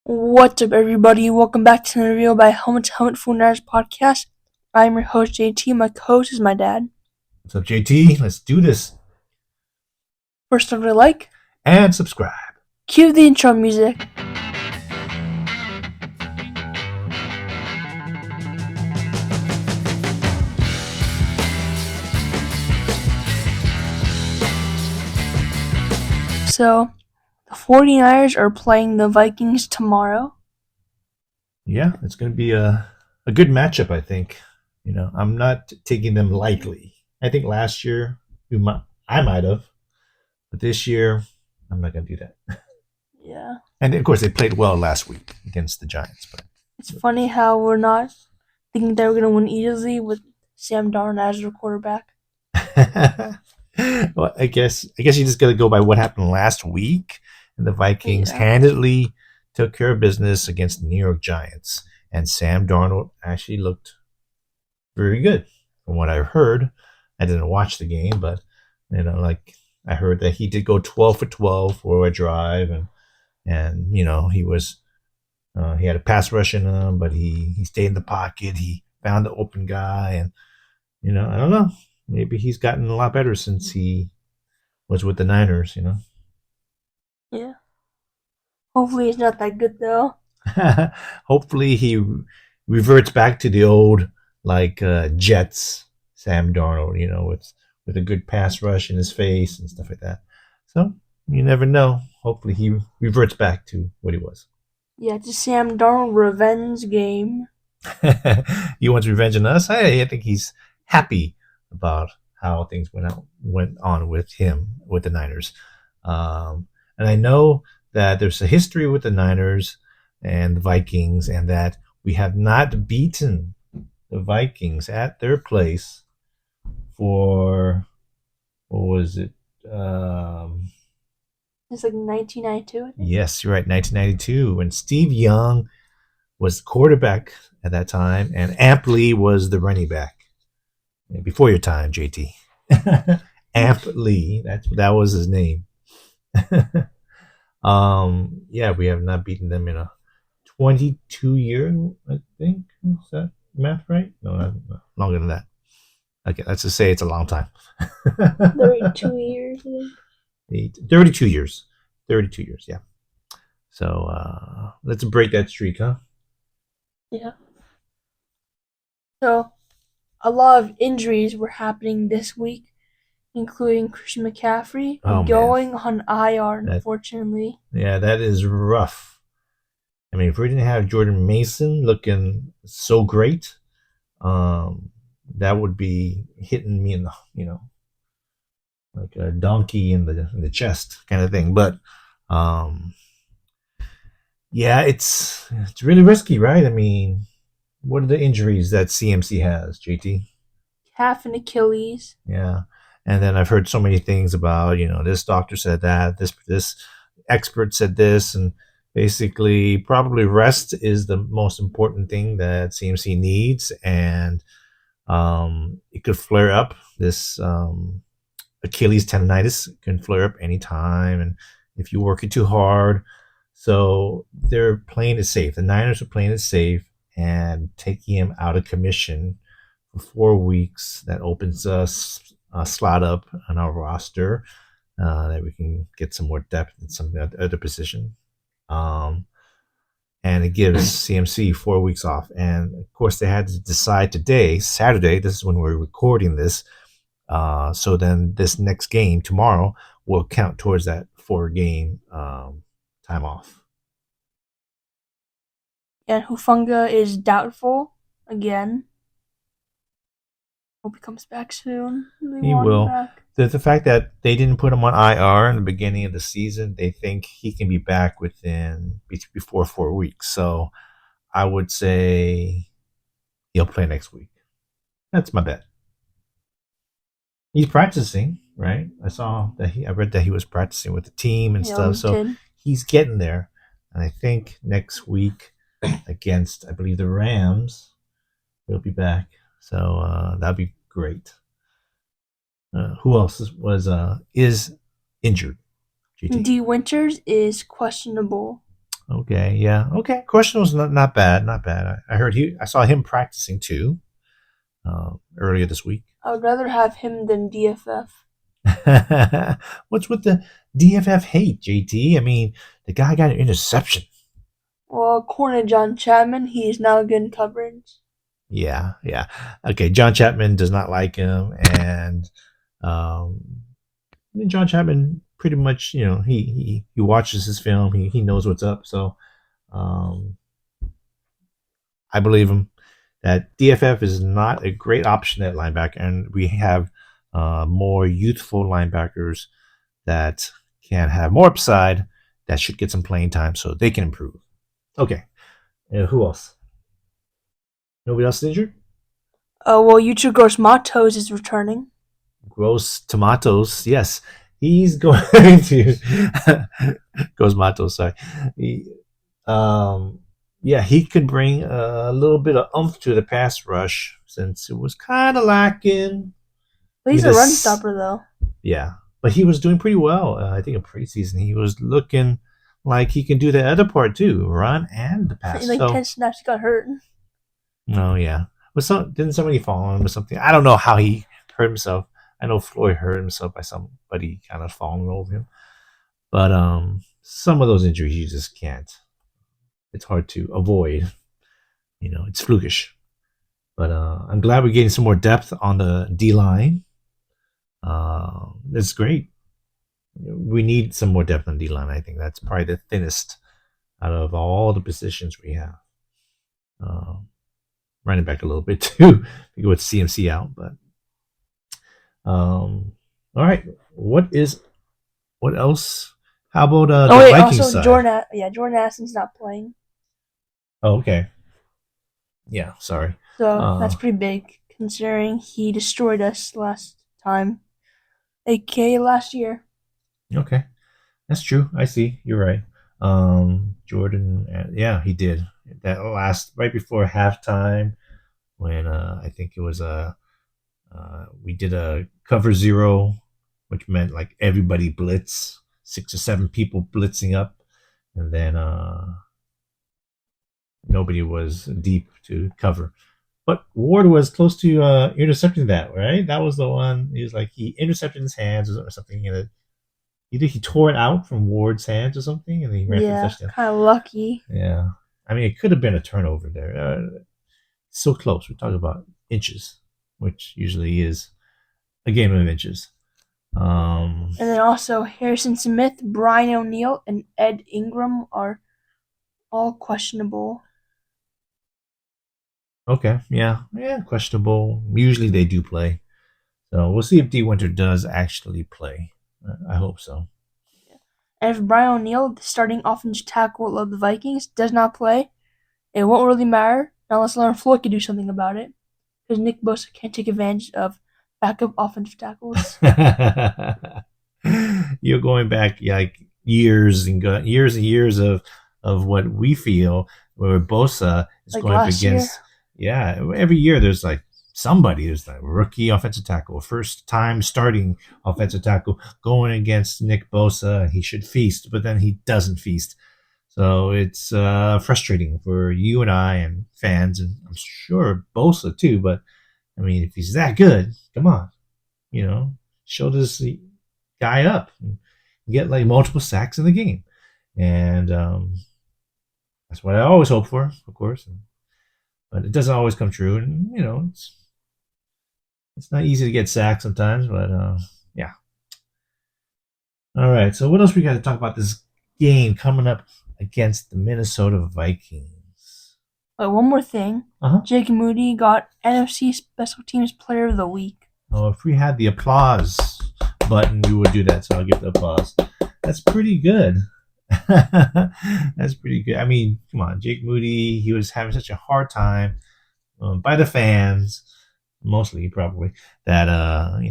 What's up, everybody? Welcome back to the Reveal by Helmet to Helmet Full Nerds podcast. I'm your host, JT. My co-host is my dad. What's up, JT? Let's do this. First, don't forget to like and subscribe. Cue the intro music. So, the 49ers are playing the Vikings tomorrow. Yeah, it's going to be a good matchup, I think. I'm not taking them lightly. I think last year I might have, but this year I'm not going to do that. Yeah. And of course, they played well last week against the Giants. But it's funny how we're not thinking they were going to win easily with Sam Darnold as their quarterback. well, I guess you just got to go by what happened last week. And the Vikings handedly took care of business against the New York Giants. And Sam Darnold actually looked very good from what I heard. I didn't watch the game, but I heard that he did go 12 for 12 for a drive, and he had a pass rush in him, but he stayed in the pocket. He found the open guy, and I don't know. Maybe he's gotten a lot better since he was with the Niners. Yeah. Hopefully, he's not that good though. Hopefully, he reverts back to the old Jets Sam Darnold. With a good pass rush in his face and stuff like that. So you never know. Hopefully, he reverts back to what he was. Yeah, it's a Sam Darnold revenge game. He wants revenge on us. I think he's happy about how things went on with him with the Niners. And I know that there's a history with the Niners and the Vikings, and that we have not beaten the Vikings at their place for, what was it? It's like 1992. Yes, you're right, 1992, when Steve Young was quarterback at that time, and Amp Lee was the running back. Before your time, JT. Amp Lee, that was his name. Yeah, we have not beaten them in a 22 years, I think. Is that math right? No, not longer than that. Okay, let's just say it's a long time. 32 years. 32 years. 32 years, yeah. So let's break that streak, huh? Yeah. So, a lot of injuries were happening this week, including Christian McCaffrey going on IR, unfortunately. That is rough. I mean, if we didn't have Jordan Mason looking so great, that would be hitting me in the, like a donkey in the chest kind of thing. But yeah, it's really risky, right? I mean, what are the injuries that CMC has, JT? Calf and Achilles. Yeah. And then I've heard so many things about, this doctor said that, this expert said this, and basically probably rest is the most important thing that CMC needs. And it could flare up. This Achilles tendonitis can flare up anytime, and if you work it too hard. So they're playing it safe. The Niners are playing it safe and taking him out of commission for 4 weeks. That opens us a slot up on our roster that we can get some more depth in some other position. And it gives CMC 4 weeks off. And of course, they had to decide today, Saturday. This is when we're recording this. So then this next game tomorrow will count towards that 4-game time off. And Hufanga is doubtful again. Hope he comes back soon. He will. The fact that they didn't put him on IR in the beginning of the season, they think he can be back before 4 weeks. So I would say he'll play next week. That's my bet. He's practicing, right? I read that he was practicing with the team and stuff. So he's getting there. And I think next week against, I believe, the Rams, he'll be back. So that'd be great. Who else is injured? GT? D. Winters is questionable. Okay, yeah, okay. Questionable's not bad, not bad. I heard I saw him practicing too earlier this week. I would rather have him than DFF. What's with the DFF hate, JT? I mean, the guy got an interception. Well, according to John Chapman, he is now good in coverage. Yeah, yeah. Okay, John Chapman does not like him, and um, John Chapman pretty much, he watches his film. He knows what's up. So um, I believe him that DFF is not a great option at linebacker, and we have more youthful linebackers that can have more upside that should get some playing time so they can improve. Okay, who else? Nobody else injured? Well, Yucho Gross Matos is returning. Gross Tomatoes, yes, he's going to Gross Matos. Sorry, um, yeah, he could bring a little bit of oomph to the pass rush since it was kind of lacking. But he's a run stopper, though. Yeah, but he was doing pretty well. I think in preseason he was looking like he can do the other part too, run and the pass. Like 10 snaps, he got hurt. Oh yeah, but didn't somebody fall on him or something? I don't know how he hurt himself. I know Floyd hurt himself by somebody kind of falling over him, but some of those injuries you just can't. It's hard to avoid. It's flukish. But I'm glad we're getting some more depth on the D line. It's great. We need some more depth on D line. I think that's probably the thinnest out of all the positions we have. Running back a little bit too, with CMC out. But all right, what else? How about the Vikings also side? Jordan Addison's not playing. Oh, okay. Yeah, sorry. So that's pretty big considering he destroyed us last time, aka last year. Okay, that's true. I see. You're right. Jordan, yeah, he did that last right before halftime when I think it was we did a cover zero, which meant like everybody blitz, 6 or 7 people blitzing up, and then nobody was deep to cover. But Ward was close to intercepting that, right? That was the one. He intercepted his hands or something, and either he tore it out from Ward's hands or something, and he ran for the touchdown. Kind of lucky. Yeah, I mean, it could have been a turnover there. So close. We're talking about inches, which usually is a game of inches. And then also Harrison Smith, Brian O'Neill, and Ed Ingram are all questionable. Okay, yeah, questionable. Usually they do play, so we'll see if D. Winter does actually play. I hope so. And if Brian O'Neill, the starting offensive tackle of the Vikings, does not play, it won't really matter unless Leonard Floyd can do something about it, because Nick Bosa can't take advantage of backup offensive tackles. You're going back like years and years of what we feel where Bosa is like going up against. Year. Yeah, every year there's like somebody who's like rookie offensive tackle, first time starting offensive tackle going against Nick Bosa. He should feast, but then he doesn't feast. So it's frustrating for you and I and fans, and I'm sure Bosa too. But I mean, if he's that good, come on, show this guy up and get like multiple sacks in the game. And that's what I always hope for, of course. But it doesn't always come true. And, it's not easy to get sacked sometimes, but yeah. All right. So what else we got to talk about this game coming up against the Minnesota Vikings? One more thing. Jake Moody got NFC Special Teams Player of the Week. Oh, if we had the applause button, we would do that. So I'll give the applause. That's pretty good. That's pretty good. I mean, come on, Jake Moody. He was having such a hard time by the fans, mostly probably, that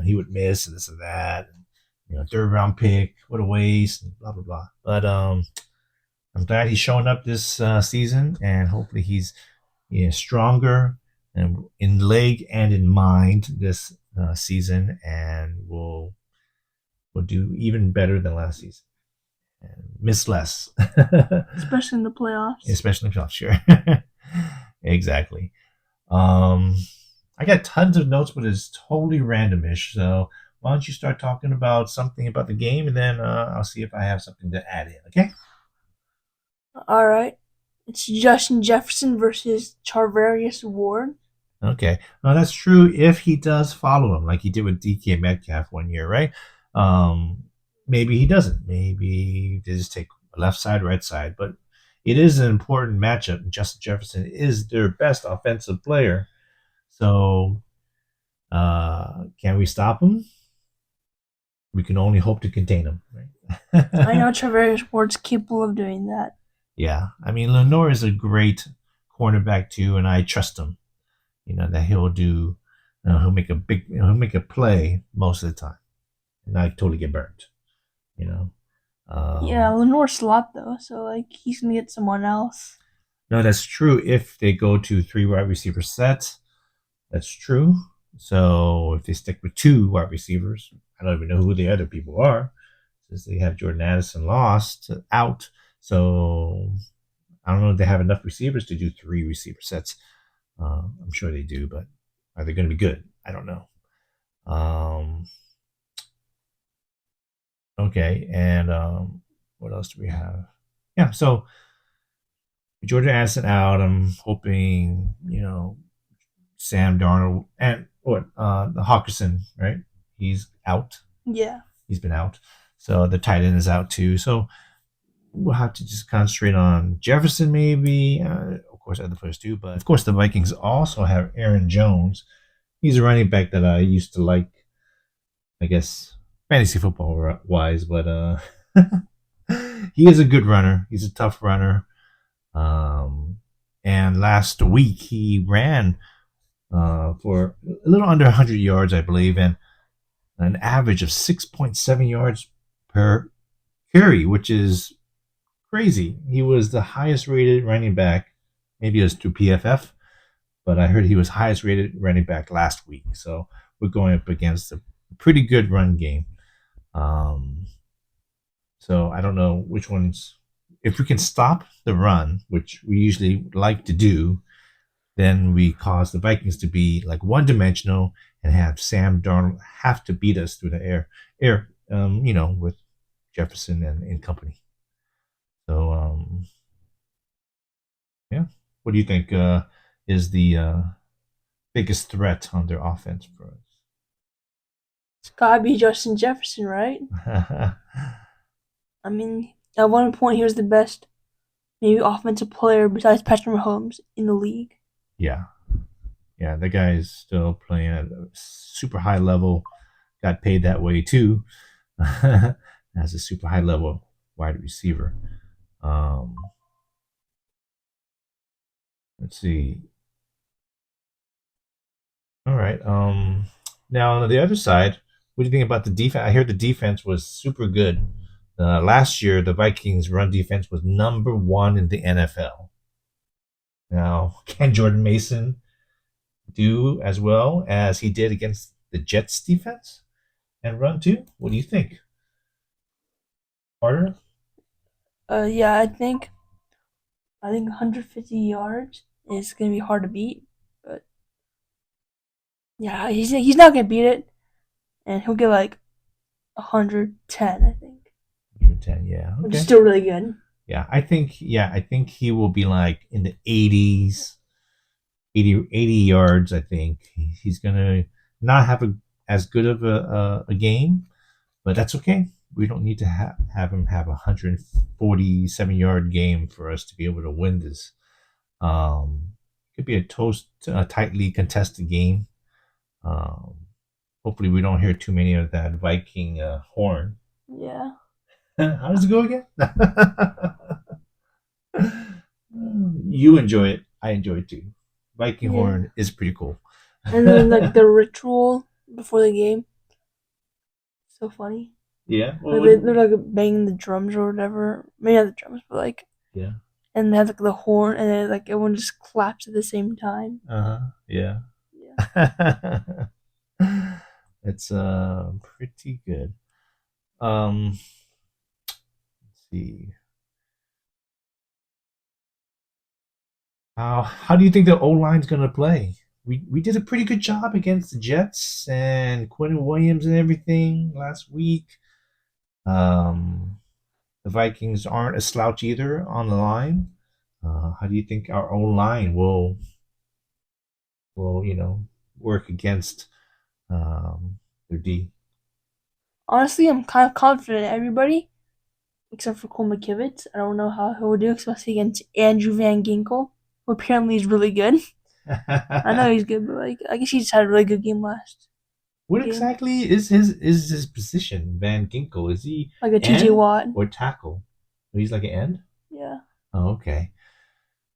he would miss and this and that. Third round pick, what a waste, and blah blah blah. But I'm glad he's showing up this season, and hopefully he's stronger and in leg and in mind this season, and will do even better than last season. Miss less, especially in the playoffs. especially in the playoffs. Sure, exactly. Um, I got tons of notes, but it's totally randomish. So why don't you start talking about something about the game, and then I'll see if I have something to add in. Okay. All right, it's Justin Jefferson versus Charvarius Ward. Okay. Now that's true if he does follow him, like he did with DK Metcalf one year, right? Um, maybe he doesn't. Maybe they just take left side, right side. But it is an important matchup. Justin Jefferson is their best offensive player. So can we stop him? We can only hope to contain him, I right? know Charvarius Ward's capable of doing that. Yeah. I mean, Lenore is a great cornerback too, and I trust him. That he'll do. He'll make a he'll make a play most of the time, and not totally get burnt. You know. Yeah, Um, Lenore's slot though, so like he's gonna get someone else. no, that's true. If they go to three wide receiver sets, that's true. So if they stick with two wide receivers, I don't even know who the other people are, since they have Jordan Addison lost out. So I don't know if they have enough receivers to do three receiver sets. I'm sure they do, but are they going to be good? I don't know. Um, okay, and what else do we have? Yeah, so Jordan Addison out. I'm hoping Sam Darnold and what the Hawkinson, right? He's out. Yeah. He's been out. So the tight end is out too. So we'll have to just concentrate on Jefferson, maybe. Of course, other players too. But of course, the Vikings also have Aaron Jones. He's a running back that I used to like, I guess, fantasy football wise. But he is a good runner. He's a tough runner. Um, and last week he ran for a little under 100 yards, I believe, and an average of 6.7 yards per carry, which is crazy. He was the highest rated running back. Maybe it was through PFF, but I heard he was highest rated running back last week. So we're going up against a pretty good run game. Um, so I don't know which ones. If we can stop the run, which we usually like to do, then we cause the Vikings to be like one dimensional and have Sam Darnold have to beat us through the air, with Jefferson and company. So, yeah. What do you think is the biggest threat on their offense for It's gotta be Justin Jefferson, right? us? I mean, at one point he was the best maybe offensive player besides Patrick Mahomes in the league. Yeah. Yeah. The guy is still playing at a super high level. Got paid that way too as a super high level wide receiver. Um, let's see. All right. Now on the other side, what do you think about the defense? I hear the defense was super good. Last year, the Vikings' run defense was number one in the NFL. Now, can Jordan Mason do as well as he did against the Jets defense and run too? What do you think? Harder? Yeah, I think 150 yards is gonna be hard to beat, but yeah, he's not gonna beat it, and he'll get like 110, I think, 110, yeah. which is Okay. still really good. I think he will be like in the 80s, 80 yards. I think he's gonna not have as good of a game, but that's okay. We don't need to have him have a 147-yard game for us to be able to win this. It could be a tightly contested game. Um, hopefully, we don't hear too many of that Viking horn. Yeah, How does it go again? You enjoy it. I enjoy it too. Viking yeah. horn is pretty cool. And then like the ritual before the game, so funny. Yeah. Well, Like they're like banging the drums or whatever. Maybe not the drums, but like, yeah. and they have like the horn, and then like everyone just claps at the same time. Yeah. Yeah. It's pretty good. Um, see. How do you think the O line's going to play? We did a pretty good job against the Jets and Quinn Williams and everything last week. Um, the Vikings aren't a slouch either on the line. How do you think our O line will work against their D? Honestly, I'm kind of confident in everybody except for Cole McKivitz. I don't know how he'll do, especially against Andrew Van Ginkel, who apparently is really good. I know he's good, but like I guess he just had a really good game last What game, exactly is his position? Van Ginkel, is he like a T.J. end Watt. or tackle? He's like an end. Yeah, Oh, okay.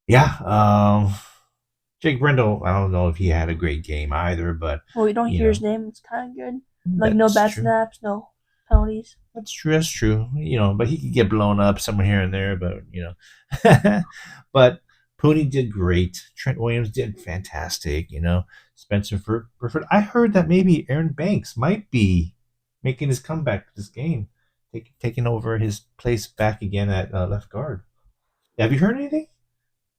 Yeah. Jake Brendel, I don't know if he had a great game either, but well, you don't you hear his know name. It's kind of good. Like no that's bad true. snaps, no penalties. That's true. That's true. But he could get blown up somewhere here and there. But but Pooney did great. Trent Williams did fantastic. Spencer Burford. I heard that maybe Aaron Banks might be making his comeback this game, taking over his place back again at left guard. Have you heard anything?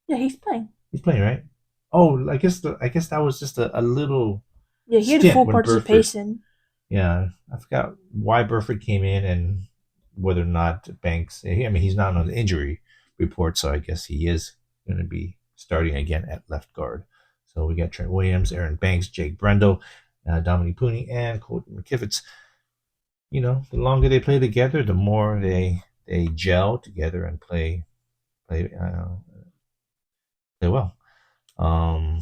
Yeah, he's playing. He's playing, right? Oh, I guess that was just a little Yeah, he had stint full when Burford. participation. Yeah, I forgot why Burford came in and whether or not Banks. I mean, he's not on the injury report, so I guess he is going to be starting again at left guard. So we got Trent Williams, Aaron Banks, Jake Brendel, Dominique Pooney, and Colton McKivitz. The longer they play together, the more they gel together and play well. Um,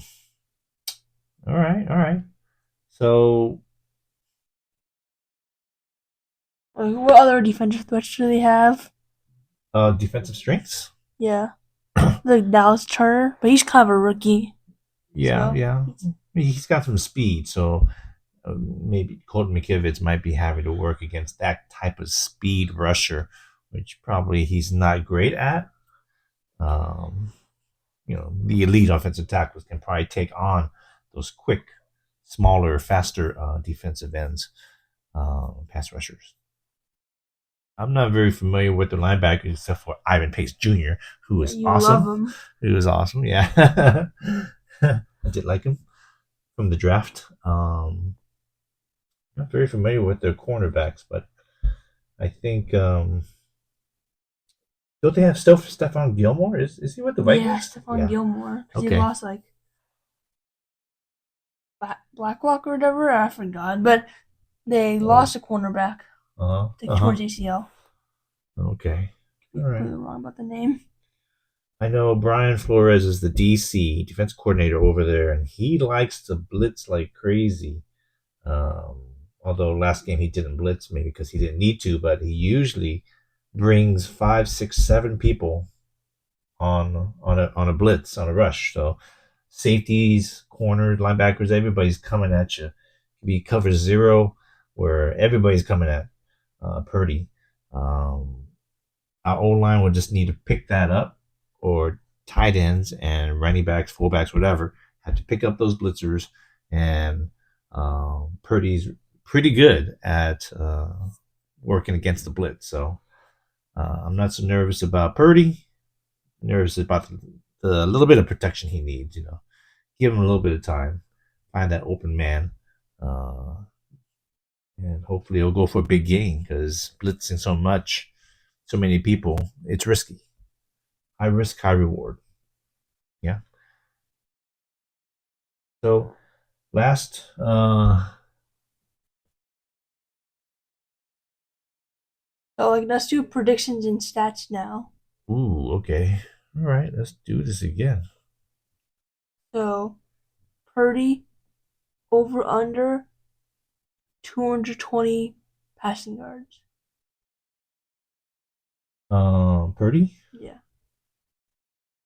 all right, all right. So, Like, what other defensive threats do they have? defensive strengths. Yeah, like Dallas Turner, but he's kind of a rookie, Yeah, so yeah. He's got some speed, so maybe Colton McKivitz might be having to work against that type of speed rusher, which probably he's not great at. Um, the elite offensive tackles can probably take on those quick, smaller, faster defensive ends, pass rushers. I'm not very familiar with the linebackers except for Ivan Pace Jr., who yeah, is you love awesome. him. Who is awesome, yeah. I did like him from the draft. Not very familiar with their cornerbacks, but I think don't they have still Stephon Gilmore? Is he with the Yeah, Vikings? Stephon Yeah. Gilmore, because he Okay. lost like Blacklock or whatever. I forgot, but they Oh. lost a cornerback Uh huh. to Uh huh. towards ACL. Okay. Be All right. completely wrong about the name. I know Brian Flores is the DC defense coordinator over there, and he likes to blitz like crazy. Um, although last game he didn't blitz, maybe because he didn't need to, but he usually brings 5, 6, 7 people on a blitz, on a rush. So safeties, corners, linebackers, everybody's coming at you. Be cover zero where everybody's coming at Purdy. Um, our O line will just need to pick that up, or tight ends and running backs, fullbacks, whatever, have to pick up those blitzers. And Purdy's pretty good at working against the blitz. So I'm not so nervous about Purdy. Nervous about the little bit of protection he needs. Give him a little bit of time, find that open man, uh, and hopefully he'll go for a big game because blitzing so many people, it's risky. High risk, high reward. Yeah. So last, So like let's do predictions and stats now. okay, all right, let's do this again. So Purdy over under 220 passing yards. Purdy, Yeah,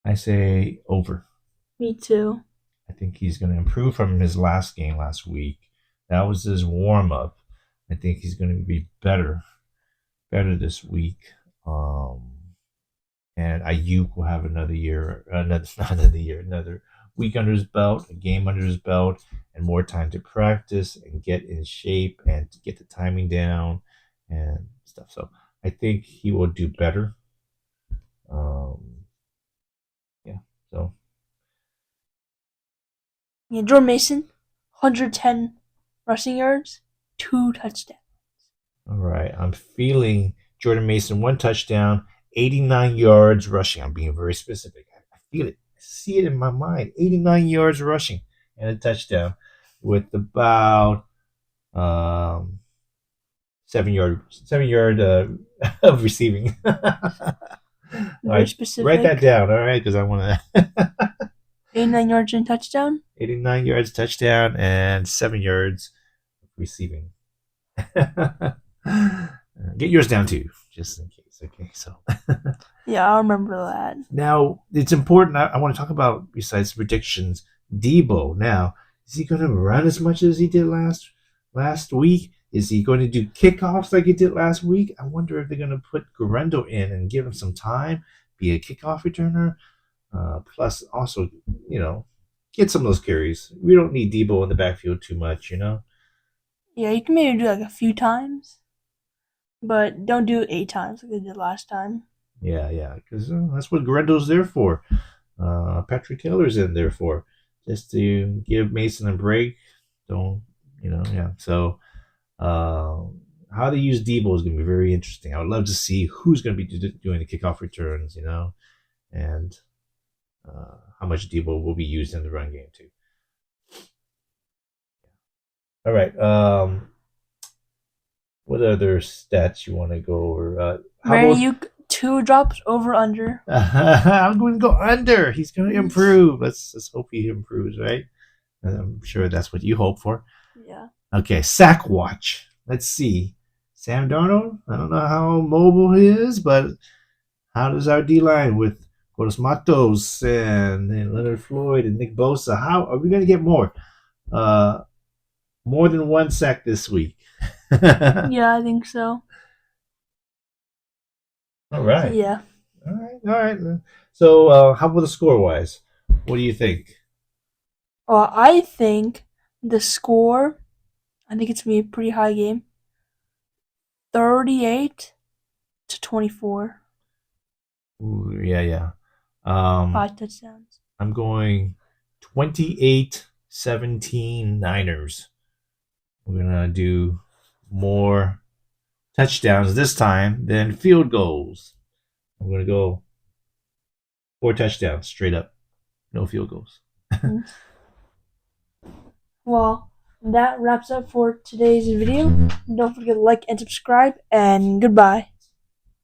I say over. me too. I think he's going to improve from his last game last week. That was his warm up. I think he's going to be better this week. Um, and Ayuk will have another year, not another year, another week under his belt, a game under his belt, and more time to practice and get in shape and to get the timing down and stuff. So I think he will do better. Um, yeah. So Yeah, Jordan Mason, 110 rushing yards, 2 touchdowns. all right, I'm feeling Jordan Mason 1 touchdown, 89 yards rushing. I'm being very specific. I feel it. I see it in my mind. 89 yards rushing and a touchdown with about 7 yard of receiving. All Very right, write that specific. down. All right, because I want to 89 yards and touchdown. 89 yards touchdown and 7 yards receiving. Get yours down too, just in case. Okay, so Yeah, I remember that. now it's important. I want to talk about besides predictions. Debo. Now, is he going to run as much as he did last week? Is he going to do kickoffs like he did last week? I wonder if they're going to put Guerrero in and give him some time, be a kickoff returner. Plus, also, you know, get some of those carries. We don't need Debo in the backfield too much, you know. Yeah, you can maybe do like a few times, but don't do it 8 times like they did last time. Yeah, because that's what Guerrero's there for. Patrick Taylor's in there for, just to give Mason a break. Don't Yeah. So how they use Debo is going to be very interesting. I would love to see who's going to be doing the kickoff returns, and how much Debo will be used in the run game too. All right. What other stats you want to go over? How Mary, about you 2 drops over under. I'm going to go under. He's going to Yes. improve. Let's hope he improves, right? I'm sure that's what you hope for. Yeah. Okay, sack watch. Let's see. Sam Darnold. I don't know how mobile he is, but how does our D line with Coros Matos and Leonard Floyd and Nick Bosa? How are we going to get more? Uh, more than one sack this week. All Yeah, I think so. So right. yeah. All right. So, how about the score wise? What do you think? Well, I think the score. I think it's gonna be a pretty high game. 38-24. Ooh, yeah. 5 touchdowns. I'm going 28-17 Niners. We're going to do more touchdowns this time than field goals. I'm going to go 4 touchdowns straight up, no field goals. Mm. Well, that wraps up for today's video. Don't forget to like and subscribe, and goodbye.